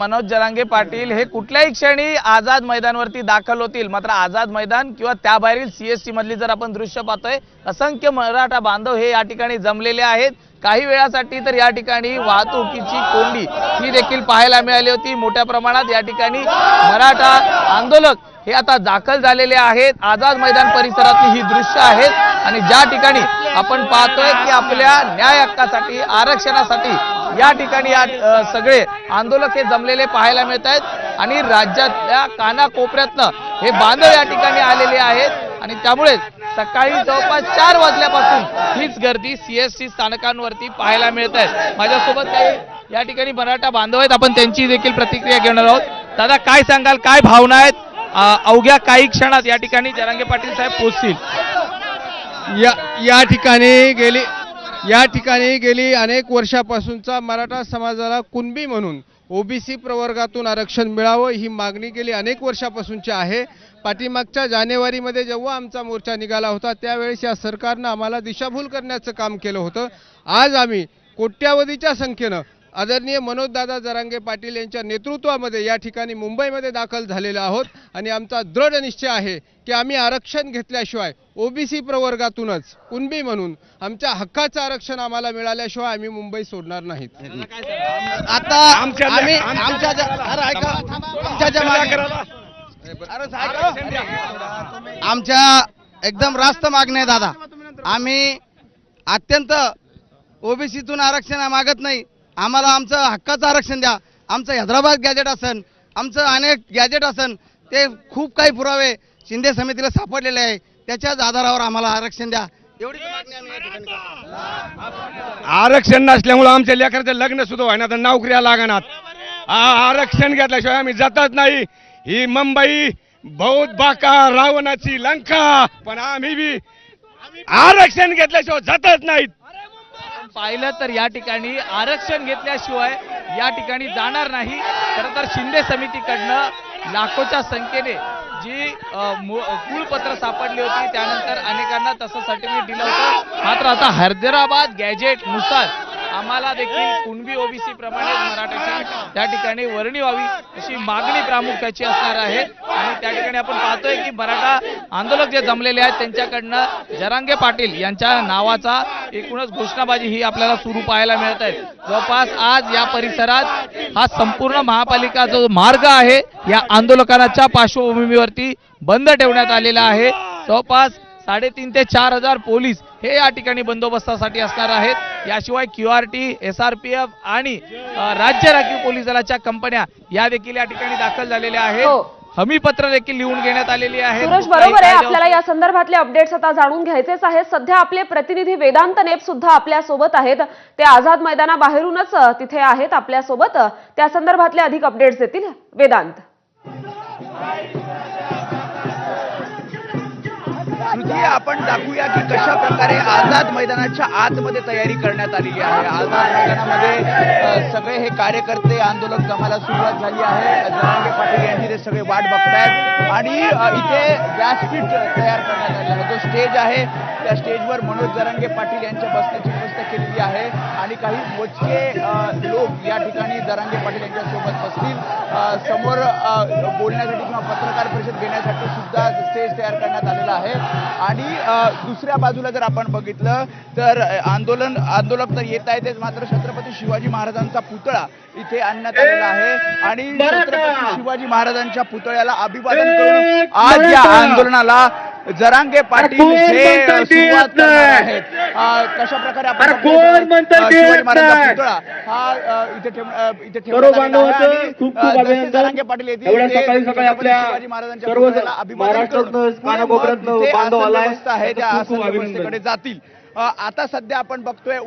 मनोज जरांगे पाटील हे कुठल्याही क्षणी आझाद मैदानवरती दाखल होतील। मात्र आझाद मैदान किंवा त्याबाहेरील सीएसटी मधली जर आपण दृश्य पाहतोय, असंख्य मराठा बांधव हे या ठिकाणी जमलेले आहेत। काही वेळासाठी तर या ठिकाणी वाहतुकीची कोंडी ही देखील पाहायला मिळाली होती। मोठ्या प्रमाणात या ठिकाणी मराठा आंदोलक हे आता दाखल झालेले आहेत। आझाद मैदान परिसरातली ही दृश्य आहेत आणि ज्या ठिकाणी आपण पाहतोय की आपल्या न्याय हक्कासाठी, आरक्षणासाठी या ठिकाणी सगळे आंदोलक हे जमलेले पाहायला मिळत आहेत आणि राज्यातल्या कानाकोपऱ्यातनं हे बांधव या ठिकाणी आलेले आहेत आणि त्यामुळे सकाळी जवळपास 4 वाजल्यापासून हीच गर्दी सीएसटी स्थानकांवरती पाहायला मिळत आहे। माझ्यासोबत काही या ठिकाणी मराठा बांधव आहेत, आपण त्यांची देखील प्रतिक्रिया घेणार आहोत। दादा, काय सांगाल, काय भावना आहेत? अवघ्या काही क्षणात या ठिकाणी जरांगे पाटील साहेब पोहोचतील। या ठिकाणी गेली अनेक वर्षापासूनचा मराठा समाजाला कुणबी म्हणून ओबीसी प्रवर्गातून आरक्षण मिळावं ही मागणी गेली अनेक वर्षापासूनची आहे। पाठीमागच्या जानेवारीमध्ये जेव्हा आमचा मोर्चा निघाला होता त्यावेळेस या सरकारनं आम्हाला दिशाभूल करण्याचं काम केलं होतं। आज आम्ही कोट्यावधीच्या संख्येनं आदरणीय मनोजदादा जरांगे पाटील यांच्या नेतृत्वामध्ये या ठिकाणी मुंबईमध्ये दाखल झालेलो आहोत आणि आमचा दृढ निश्चय आहे की आम्ही आरक्षण घेतल्याशिवाय ओबीसी प्रवर्गातूनच कुणबी म्हणून आमच्या हक्काचं आरक्षण आम्हाला मिळाल्याशिवाय आम्ही मुंबई सोडणार नाहीत। आता आमच्या एकदम रास्त मागणी आहे दादा। आम्ही अत्यंत ओबीसीतून आरक्षण मागत नाही, आम्हाला आमचं हक्काचं आरक्षण द्या। आमचं हैदराबाद गॅजेट असन, आमचं अनेक गॅजेट असन, ते खूप काही पुरावे शिंदे समितीला सापडलेले आहे, त्याच्याच आधारावर आम्हाला आरक्षण द्या, एवढी मागणी आम्ही या ठिकाणी। आरक्षण नसल्यामुळे आमच्या लेकरांचं लग्न सुद्धा व्हायना, तर नोकऱ्या लागणार। आरक्षण घेतल्याशिवाय आम्ही जातच नाही। ही मुंबई बहुत बाका रावणाची लंका, पण आम्ही बी आरक्षण घेतल्याशिवाय जातच नाहीत। पाहिलं तर या ठिकाणी आरक्षण घेतल्याशिवाय या ठिकाणी जाणार नाही। खरं तर शिंदे समितीकडनं लाखोच्या संख्येने जी कुळपत्र सापडली होती, त्यानंतर अनेकांना तसं सर्टिफिकेट दिलं होतं। मात्र आता हैदराबाद गॅजेट नुसार आम्हाला देखील कुणबी ओबीसी प्रमाणे मराठ्याची त्या ठिकाणी वर्णी व्हावी अशी मागणी प्रामुख्याची असणार आहे। आणि त्या ठिकाणी आपण पाहतोय की मराठा आंदोलक जे जमलेले आहेत त्यांच्याकडनं जरांगे पाटील यांच्या नावाचा एकूणच घोषणाबाजी ही आपल्याला सुरू पाहायला मिळत आहे। जवळपास आज या परिसरात हा संपूर्ण महापालिका जो मार्ग आहे या आंदोलकांच्या पार्श्वभूमीवरती बंद ठेवण्यात आलेला आहे। जवळपास 3,500 ते 4,000 पोलीस हे या ठिकाणी बंदोबस्तासाठी असणार आहेत। याशिवाय क्यूआरटी, एसआरपीएफ आणि राज्य राखीव पोलीस दलाच्या कंपन्या या देखील या ठिकाणी दाखल झालेल्या आहेत। हमीपत्र देखील लिहून घेण्यात आलेली आहे। सुरेश, बरोबर आहे, आपल्याला या संदर्भातले अपडेट्स आता जाणून घ्यायचेच आहेत। सध्या आपले प्रतिनिधी वेदांत नेप सुद्धा आपल्या सोबत आहेत, ते आझाद मैदानाबाहेरूनच तिथे आहेत आपल्या सोबत। त्या संदर्भातले अधिक अपडेट्स देतील वेदांत। आपण दाखवूया की कशा प्रकारे आझाद मैदानाच्या आतमध्ये तयारी करण्यात आलेली आहे। आझाद मैदानामध्ये सगळे हे कार्यकर्ते आंदोलक जमायला सुरुवात झाली आहे। जरांगे पाटील यांची ते सगळे वाट बघतायत आणि इथे व्यासपीठ तयार करण्यात आलेलं आहे। जो स्टेज आहे त्या स्टेजवर मनोज जरांगे पाटील यांच्या बसण्याची व्यवस्था केलेली आहे आणि काही मोजके लोक या ठिकाणी जरांगे पाटील यांच्या सोबत बसतील। समोर बोलण्यासाठी किंवा पत्रकार परिषद घेण्यासाठी सुद्धा स्टेज तयार करण्यात आलेला आहे। आणि दुसऱ्या बाजूला जर आपण बघितलं तर आंदोलक तर येत आहेतच, मात्र छत्रपती शिवाजी महाराजांचा पुतळा इथे आणण्यात आलेला आहे आणि छत्रपती शिवाजी महाराजांच्या पुतळ्याला अभिवादन करून आज या आंदोलनाला जरांगे पाटील हे सुरुवात करणार आहेत। कशा प्रकारे आपण शिवाजी महाराजांचा पुतळा हा इथे ठेवण्यात जरांगे पाटील येतील शिवाजी महाराजांच्या पुतळ्याला अभिवादन करून आहे त्या व्यवस्थेकडे जातील। आता सध्या आपण बघतोय